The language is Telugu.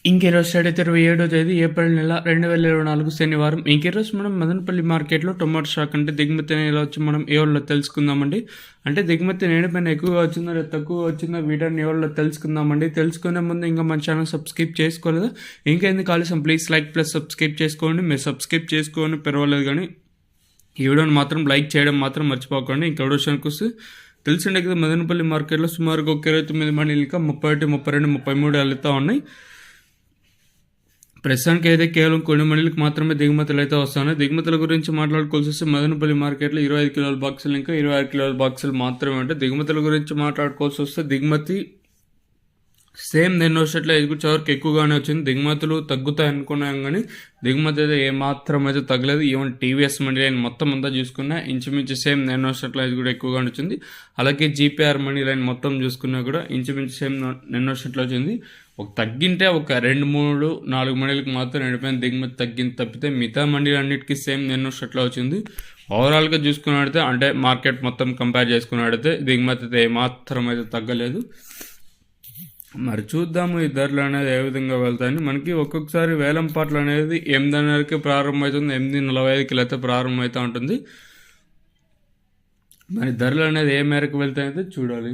ఇంకీరోజు స్టార్ట్ అయితే 27వ తేదీ ఏప్రిల్ నెల 2024 శనివారం. ఇంకీరోజు మనం మదనపల్లి మార్కెట్లో టొమాటో స్టాక్ అంటే దిగుమతి ఎలా వచ్చి మనం ఏ వాళ్ళలో తెలుసుకుందామండి. అంటే దిగుమతి నేడుపైన ఎక్కువగా వచ్చిందో లేదా తక్కువ వచ్చిందో వీటిని ఏ వాళ్ళలో తెలుసుకుందామండి. తెలుసుకునే ముందు ఇంకా మన ఛానల్ సబ్స్క్రైబ్ చేసుకోలేదు, ఇంకెందుకు ఆలస్యం ప్లీజ్ లైక్ ప్లస్ సబ్స్క్రైబ్ చేసుకోండి. మీరు సబ్స్క్రైబ్ చేసుకోండి పర్వాలేదు, కానీ ఈ వీడియోని మాత్రం లైక్ చేయడం మాత్రం మర్చిపోకండి. ఇంకా విషయానికి వస్తే తెలిసిండే కదా, మదనపల్లి మార్కెట్లో సుమారుగా ఒక 29 మండీలు ఇంకా 31, 32, 33 వెళ్తూ ఉన్నాయి. ప్రస్తుతానికి అయితే కేవలం కొన్ని మండలికి మాత్రమే దిగుమతులు అయితే వస్తున్నాయి. దిగుమతుల గురించి మాట్లాడుకోవాల్సి వస్తే మదనపల్లి మార్కెట్లో 25 కిలోల బాక్సులు ఇంకా 26 కిలోల బాక్సులు మాత్రమే ఉంటాయి. దిగుమతుల గురించి మాట్లాడుకోవాల్సి వస్తే దిగుమతి సేమ్ నిన్న వచ్చేట్లో వరకు ఎక్కువగానే వచ్చింది. దిగుమతులు తగ్గుతాయి అనుకున్నాం, కానీ దిగుమతి అయితే ఏమాత్రం అయితే తగ్గలేదు. ఈవెన్ టీవీఎస్ మండీ లైన్ మొత్తం అంతా చూసుకున్నా ఇంచుమించు సేమ్ నిన్న వచ్చేట్లో ఇది కూడా ఎక్కువగానే వచ్చింది. అలాగే జీపీఆర్ మండీ లైన్ మొత్తం చూసుకున్నా కూడా ఇంచుమించు సేమ్ నిన్న వచ్చేట్లో వచ్చింది. తగ్గింటే ఒక 2, 3, 4 మండీలకు మాత్రం నడిపోయిన దిగుమతి తగ్గింది తప్పితే మిగతా మండీలు అన్నిటికీ సేమ్ నిన్న వచ్చేట్లో వచ్చింది. ఓవరాల్గా చూసుకున్నట్టయితే అంటే మార్కెట్ మొత్తం కంపేర్ చేసుకున్నట్టయితే దిగుమతి అయితే ఏమాత్రం అయితే తగ్గలేదు. మరి చూద్దాము ఈ ధరలు అనేది ఏ విధంగా వెళ్తాయని. మనకి ఒక్కొక్కసారి వేలం పాటలు అనేది 8:30కి ప్రారంభమవుతుంది, 8:45కి అయితే ప్రారంభమవుతూ ఉంటుంది. మరి ధరలు అనేది ఏ మేరకు వెళ్తాయైతే చూడాలి.